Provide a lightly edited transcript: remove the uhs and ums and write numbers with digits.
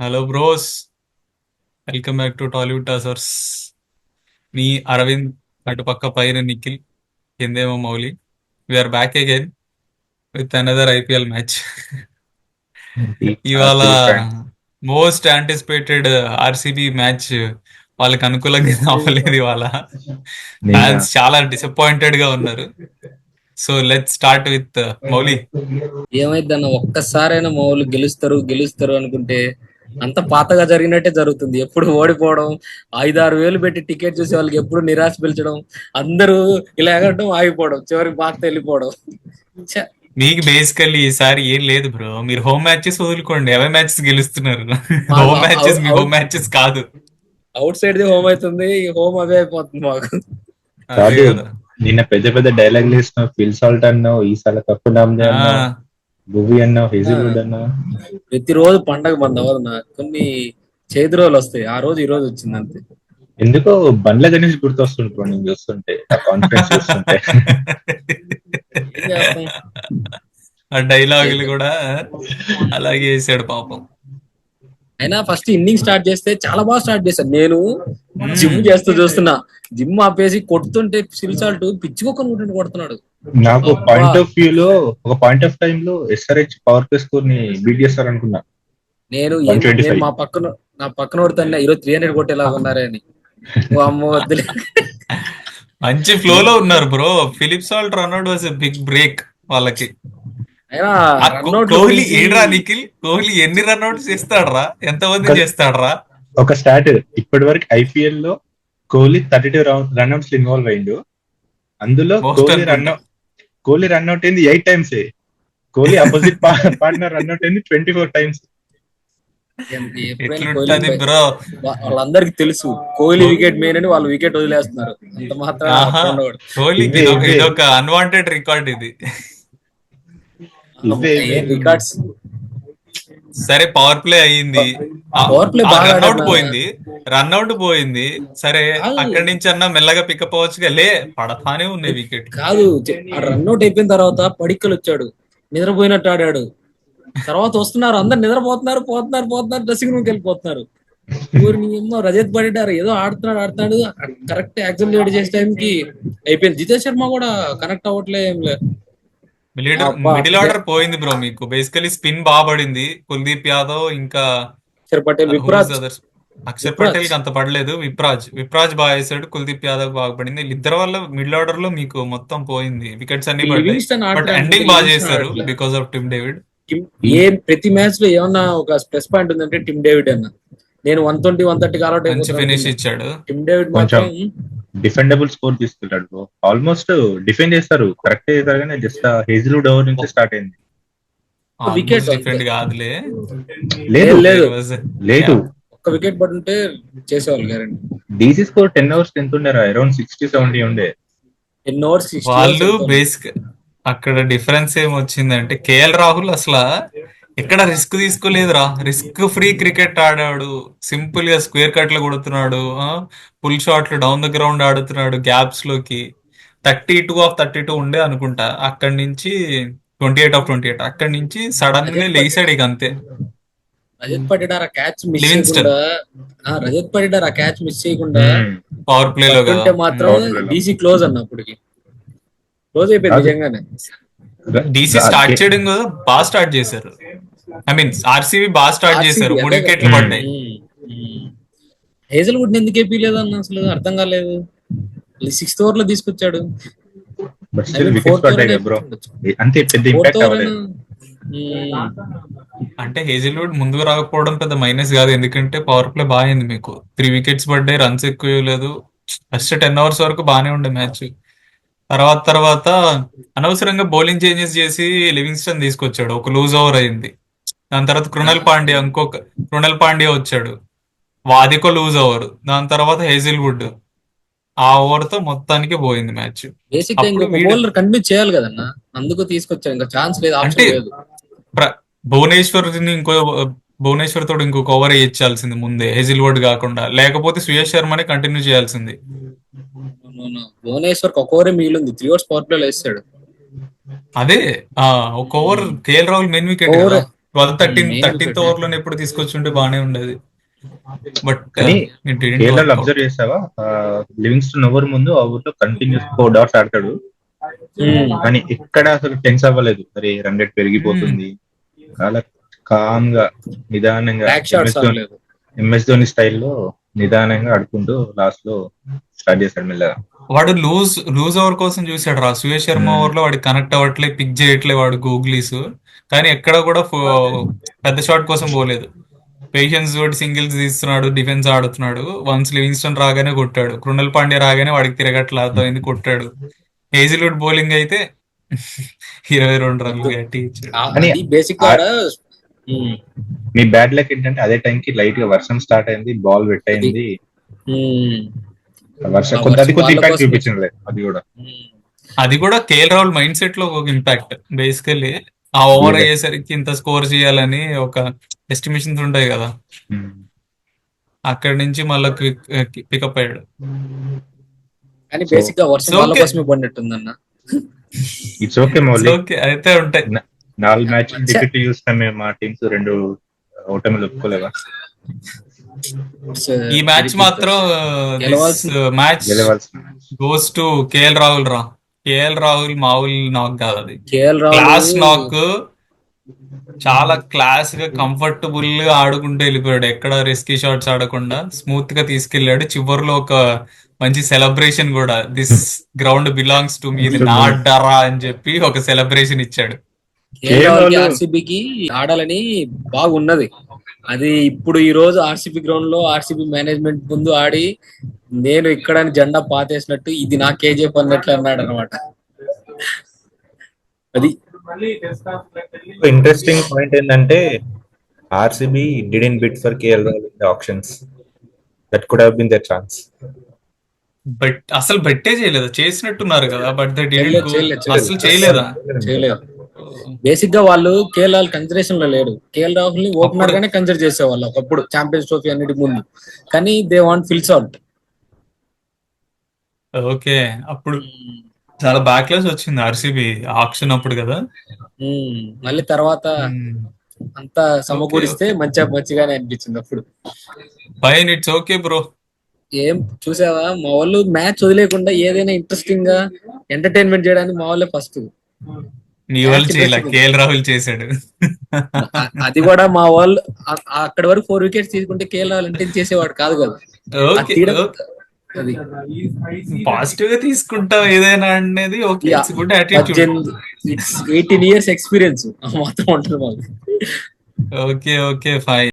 Hello bros, welcome back to Tollywood tossers. మీ అరవింద్, అటుపక్క పైన నిఖిల్, కిందేమో Mouli. We're back again with another IPL match. Deep ఇవాళ RCB fan. Most anticipated RCB match వాళ్ళకి అనుకూలంగా అవ్వలేదు ఇవాళ. నిన్న ఫ్యాన్స్ చాలా డిసప్పాయింటెడ్ గా ఉన్నారు. So let start with Mouli. ఏమైందన్న ఒక్కసారైనా మా వాళ్ళు గెలుస్తారు గెలుస్తారు అనుకుంటే అంత పాతగా జరిగినట్టే జరుగుతుంది. ఎప్పుడు ఓడిపోవడం, 5-6 వేలు పెట్టి టికెట్ చూసే వాళ్ళకి ఎప్పుడు నిరాశ పిలిచడం, అందరూ ఇలా ఎగరడం ఆగిపోవడం, చివరికి బాగా వెళ్ళిపోవడం. ఛ! మీకు బేసికల్లీ ఈసారి ఏం లేదు బ్రో. మీరు హోమ్ మ్యాచెస్ వదులుకోండి, అవే మ్యాచెస్ గెలుస్తున్నారు. మాకు హోమ్ మ్యాచెస్ మీ హోమ్ మ్యాచెస్ కాదు. అవుట్ సైడ్ ది హోమ్ అవుతుంది, హోమ్ అవే అయిపోతుంది మాకు. అదే కాదు. కదా. నిన్న పెద్ద పెద్ద డైలాగ్ వేసినావు. ఫిల్ సాల్ట్ అన్నావు, ఈసారి కప్పు డామ్లే అన్నావు, ఆ భువి అన్నావు, ఆ, హేజిల్వుడ్ అన్నావు. ప్రతిరోజు పండగ మంది అవ్వదు నాకు. కొన్ని చేతి రోజులు వస్తాయి, ఆ రోజు ఈ రోజు వచ్చింది అంతే. ఎందుకో బండ్ల గణేష్ గుర్తొస్తుంటారు నేను చూస్తుంటే, ఆ కాన్ఫిడెన్స్ చూస్తుంటే. ఏం చేస్తాం. ఆ డైలాగులు అయితే కూడా అలాగే వేసాడు పాపం. అయినా ఫస్ట్ ఇన్నింగ్ స్టార్ట్ చేస్తే చాలా బాగా స్టార్ట్ చేశాను. నేను జిమ్ మ్మ్. చేస్తూ చూస్తున్నా, జిమ్ ఆపేసి కొడుతుంటే సిల్సాల్ట్ పిచ్చుకొక్కను కొడుతున్నాడు. నాకు అబ్బా! పాయింట్ ఆఫ్ వ్యూ లో, ఒక పాయింట్ ఆఫ్ టైమ్ లో ఎస్ఆర్హెచ్ పవర్ ప్లే స్కోర్ ని బీట్ చేస్తారు అనుకున్నా. నేను 125. నా పక్కన కొడుతున్నా ఈరోజు 300 కొట్టేలాగా ఉన్నారే అని. ఓ అమ్మ వద్దులే. మంచి ఫ్లో లో ఉన్నారు bro. Philip Salt run out was a big break వాళ్ళకి. అయినా ఆ రన్అట్ల కోహ్లీ గురించి ఏడ్రా నిఖిల్, కోహ్లీ ఎన్ని రన్అట్స్ చేస్తాడ్రా, ఎంతమంది ఒక చేస్తాడ్రా? ఒక స్టార్ట్, ఇప్పటి వరకు ఐపీఎల్ లో కోహ్లీ 32 రన్అట్స్ ఇన్వాల్వ్ అయిండు. అందులో మోస్ట్ అనుకుంటా. కోహ్లీ రన్అట్ అయింది 8 times. Kohli opposite partner run out అయింది 24 టైమ్స్. ఎప్పుడైనా కోహ్లీ ఎట్లుంటది బ్రో? వాళ్ళందరికి తెలుసు కోహ్లీ వికెట్ మెయిన్ అని. వాళ్ళు వికెట్ వదిలేస్తున్నారు, అంత మాత్రం ఆహా, అట్లా ఉండకూడదు. కోహ్లీకి ఇవే ఇదొక ఇవే ఇదొక అన్వాంటెడ్ రికార్డ్ ఇది. ఇవే ఇవే ఏం రికార్డ్స్. సరే, పవర్ ప్లే అయ్యింది. ఆ పవర్ ప్లే బాగా రన్అట్ ఆడారు. పోయింది, రన్అట్ పోయింది. సరే, కాదు అక్కడి నుంచి అన్నా మెల్లగా పికప్ అవ్వచ్చుగా. పడతానే ఉన్నాయి వికెట్. కాదు ఆ రన్అట్ అయిపోయిన తర్వాత పడిక్కలు వచ్చాడు, నిద్రపోయినట్టు ఆడాడు. తర్వాత వస్తున్నారు, అందరు నిద్రపోతున్నారు, పోతున్నారు పోతున్నారు, డ్రెస్సింగ్ రూమ్కి వెళ్ళిపోతున్నారు. ఊరిని ఏమో రజత్ పడిడారు, ఏదో ఆడుతున్నాడు. కరెక్ట్ యాక్సిలరేట్ చేసే టైంకి అయిపోయింది. జితేష్ శర్మ కూడా కనెక్ట్ అవ్వట్లే ఏం లేదు. అబ్బా మిడిల్ ఆర్డర్ పోయింది బ్రో మీకు. బేసికలీ స్పిన్ బాగా పడింది. కుల్దీప్ యాదవ్ ఇంకా అక్షర్ పటేల్, హూజ్ విప్రాజ్. అదర్స్. అక్షర్ పటేల్ విప్రాజ్ కి అంత పడలేదు. విప్రాజ్ బాగా వేసాడు, కుల్దీప్ యాదవ్ బాగా పడింది. వీళ్ళిద్దరి వల్ల మిడిల్ ఆర్డర్ లో మీకు మొత్తం పోయింది, వికెట్స్ అన్ని పడ్డాయి. లివింగ్స్టన్ బట్ ఆడతాడు అనుకుంటే ఎండింగ్ బాగా లివింగ్స్టన్ చేశారు ఆడట్లే. Because of Tim David. ప్రతి మ్యాచ్ లో ఏమన్నా ఒక ప్లస్ పాయింట్ ఉందంటే టిమ్ డేవిడ్ అన్న. నేను 120, 130 అవుట్ మంచి అయిపోతాను ఫినిష్ అనుకున్నా. ఇచ్చాడు. టిమ్ డేవిడ్ కొంచెం మాత్రం డిఫెండబుల్ స్కోర్ తీసుకెళ్ళాడు బ్రో. ఆల్మోస్ట్ డిఫెండ్ చేస్తారు, కరెక్ట్ చేస్తారు, కానీ జస్ట్ హేజిల్వుడ్ ఓవర్ నుంచి స్టార్ట్ అయింది. ఒక్క వికెట్ ఆల్మోస్ట్ అంతే. డిఫెండ్ కాదులే. లేదు లేదు దేర్ లేదు, వాజ్ లేదు ఒక్క వికెట్ పడుంటే చేసేవాళ్ళు గ్యారంటీ. డీసీ స్కోర్ 10 అవర్స్ ఎంత ఉండేరా? అరౌండ్ 60-70 ఉండే. ఎన్ని ఓవర్స్, 60 ఓవర్స్ వాళ్ళు ఎంత ఉంది. బేసిక్ అక్కడ డిఫరెన్స్ ఏమొచ్చిందంటే కేఎల్ రాహుల్ అసలు ఎక్కడ రిస్క్ తీసుకోలేదురా. రిస్క్ ఫ్రీ క్రికెట్ ఆడాడు. సింపుల్ గా స్క్వేర్ కట్లు కొడుతున్నాడు, పుల్ షాట్లు డౌన్ ద గ్రౌండ్ ఆడుతున్నాడు గ్యాప్స్ లోకి. 32 ఆఫ్ 32 ఉండే అనుకుంటా. అక్కడి నుంచి 28 ఆఫ్ 28. అక్కడి నుంచి సడన్ గా రజత్ లేసాడు ఇక అంతే. రజత్ పటిదార్ ఆ క్యాచ్ మిస్ లివింగ్స్టన్ చేయకుండా, రజత్ పటిదార్ ఆ క్యాచ్ మిస్ చేయకుండా పవర్ ప్లే లో కదా. పట్టుంటే మాత్రం పవర్ ప్లేలో డీసీ క్లోజ్ అన్న. అప్పటికి క్లోజ్ అయిపోయింది కాదు. నిజంగానే. డీసీ స్టార్ట్ చేయడం కదా బాగా స్టార్ట్ చేశారు. ఐ మీన్ ఆర్సీబీ బాగా స్టార్ట్ చేశారు, ఆర్సీబీ 3 అదే కదా. వికెట్లు పడ్డాయి. హేజల్వుడ్ ఎందుకు ఏపీలేదన్న, అసలు అర్థం కాలేదు. 6th ఓవర్ లో తీసుకొచ్చాడు. But I still mean wickets 4th over పడ్డాయి అయినా కదా బ్రో. వేపించుండొచ్చు. అంతే, పెద్ద ఫోర్త్ ఇంపాక్ట్ ఓవర్ అయినా. అవ్వలేదు. మ్మ్. అంటే హేజిల్వుడ్ ముందుకు రాకపోవడం పెద్ద మైనస్ కాదు, ఎందుకంటే పవర్ ప్లే బాగా అయింది మీకు. 3 వికెట్స్ పడ్డాయి, రన్స్ ఎక్కువ ఇవ్వలేదు. ఫస్ట్ 10 అవర్స్ వరకు బాగానే ఉండే మ్యాచ్. తర్వాత అనవసరంగా బౌలింగ్ చేంజెస్ చేసి లివింగ్స్టన్ తీసుకొచ్చాడు, ఒక లూజ్ ఓవర్ అయింది. దాని తర్వాత కృణల్ పాండ్యా వచ్చాడు, వాదికో లూజ్ ఓవర్. దాని తర్వాత హేజిల్వుడ్. ఆ ఓవర్ తో మొత్తానికి పోయింది మ్యాచ్. బేసిక్ గా అప్పుడు ఇంకొక వీడు బౌలర్ కంటిన్యూ చేయాలి కదన్న, అందుకు తీసుకొచ్చాడు. ఇంకా ఛాన్స్ లేదు, అంటే ఆప్షన్ లేదు. ప్ర- భువనేశ్వర్ తోడు ఇంకొక ఓవర్ వేయించాల్సింది ముందే, హెజిల్వుడ్ కాకుండా. లేకపోతే సుయేష్ శర్మనే కంటిన్యూ చేయాల్సింది. అవునవును. భువనేశ్వర్ ఒక ఓవరే మిగిలింది, 3 ఓవర్స్ పవర్ ప్లే వేస్తాడు. అదే, ఆ ఒక over KL Rahul main wicket over కదా. మెయిన్ 13th వికెట్ ఓవర్లోనే ఎప్పుడు తీసుకొచ్చుంటే బాగానే ఉండేది. బట్ కానీ ఇట్ డిడ్ంట్ కేరళలో వర్క్ అవుట్. అబ్జర్వ్ చేసావా, లివింగ్స్టన్ ఓవర్ ముందు ఆ ఊర్లో కంటిన్యూస్ 4 డాట్స్ ఆడతాడు, కానీ ఎక్కడ అసలు టెన్స్ అవ్వలేదు. అరే రన్ రేట్ పెరిగిపోతుంది, చాలా కామ్ గా నిదానంగా బ్యాక్ షాట్స్ ఆడలేదు. ఎంఎస్ ధోని స్టైల్లో నిదానంగా ఆడుకుంటూ లాస్ట్ లో స్టార్ట్ చేశాడు మెల్లగా. వాడు లూజ్ ఓవర్ కోసం చూసాడు రా. సుయేష్ శర్మ ఓవర్ లో వాడికి కనెక్ట్ అవ్వట్లే, పిక్ చేయట్లే వాడు గూగ్లీస్. కానీ ఎక్కడ కూడా పెద్ద షాట్ కోసం పోలేదు. పేషెన్స్ తోటి సింగిల్స్ తీస్తున్నాడు, డిఫెన్స్ ఆడుతున్నాడు. వన్స్ లివింగ్స్టన్ రాగానే కొట్టాడు, కృణల్ పాండ్యా రాగానే వాడికి తిరగట్లా అయింది కొట్టాడు. హేజిల్వుడ్ బౌలింగ్ అయితే 22 రన్లు గట్టి ఇచ్చాడు. కానీ అది బేసిక్ గా మీ బ్యాడ్ లక్ ఏంటంటే అదే టైం కి లైట్ గా వర్షం స్టార్ట్ అయింది, బాల్ వెట్ అయింది. వర్షం అది కొద్ది ఇంపాక్ట్ చూపించింది. అది కూడా కేఎల్ రాహుల్ మైండ్ సెట్ లో ఒక ఇంపాక్ట్. బేసికలీ ఆ ఓవర్ అయ్యేసరికి ఇంత స్కోర్ చేయాలని ఒక ఎస్టిమేషన్స్ ఉంటాయి కదా, అక్కడి నుంచి మళ్ళీ పికప్ అయ్యాడు. కానీ బేసిక్ గా వర్షం వాళ్ళ కోసమే పడినట్టుందన్న. ఇట్స్ ఓకే మౌలి, ఓకే అయితే ఉంటాయి. 4 మ్యాచ్ డిఫిట్ చూస్తాం మేము, మా టీమ్స్ 2 ఓటమిలు ఒప్పుకోలేవా? ఈ మ్యాచ్ మాత్రం match goes to KL Rahul రా. కేఎల్ రాహుల్ మామూలు నాక్ కాదు, అది క్లాస్ నాక్. చాలా క్లాస్ గా కంఫర్టబుల్ గా ఆడుకుంటూ వెళ్ళిపోయాడు, ఎక్కడ రిస్కీ షాట్స్ ఆడకుండా స్మూత్ గా తీసుకెళ్లాడు. చివరిలో ఒక మంచి సెలబ్రేషన్ కూడా, this ground belongs to me, ఇది నా అడ్డారా అని చెప్పి ఒక సెలబ్రేషన్ ఇచ్చాడు. ఆర్సీబీకి ఆడాలని బాగున్నది. అది ఇప్పుడు ఈ రోజు ఆర్సీబీ గ్రౌండ్ లో ఆర్సీబీ మేనేజ్మెంట్ ముందు ఆడి నేను ఇక్కడ జెండా పాతేసినట్టు ఇది నా కేజీఎఫ్ అన్నట్లు అన్నాడు అనమాట. అది ఇంట్రెస్టింగ్ పాయింట్ ఏంటంటే RCB didn't bid for KL Rahul in the auctions, that could have been their chance. But అసలు బెట్టే చేయలేదు, చేసినట్టున్నారు కదా, బట్ దే డిడ్ంట్ గో. అసలు చేయలేదా? చేయలేదు. బేసిక్ గా వాళ్ళు కేఎల్ రాహుల్ కన్సిడరేషన్ లో లేడు. కేఎల్ రాహుల్ ని ఓపెనర్ గానే కన్సిడర్ చేసేవాళ్ళు ఒకప్పుడు ఛాంపియన్స్ ట్రోఫీ అన్నిటి ముందు. కానీ they want Phil's out. Okay, అప్పుడు చాలా బ్యాక్లాస్ వచ్చింది ఆర్సీబీ ఆక్షన్ అప్పుడు కదా. మళ్ళీ తర్వాత అంతా సమకూరిస్తే మంచిగానే అనిపించింది అప్పుడు. Fine, it's okay bro. ఏం చూసావా, మా వాళ్ళు మ్యాచ్ వదిలేకుండా ఏదైనా ఇంట్రెస్టింగ్ గా ఎంటర్టైన్మెంట్ చేయడానికి మా వాళ్ళే ఫస్ట్. నీ వాళ్ళు చేయలే, కేఎల్ రాహుల్ చేశాడు. అది కూడా మా వాళ్ళు అక్కడి వరకు 4 వికెట్స్ తీసుకుంటే కేఎల్ రాహుల్ అంటే చేసేవాడు కాదు కదా. అది పాజిటివ్ గా తీసుకుంటాం ఏదైనా అనేది. Okay, it's good attitude. 18 years experience మాత్రం ఉంటుంది మాకు. Okay fine.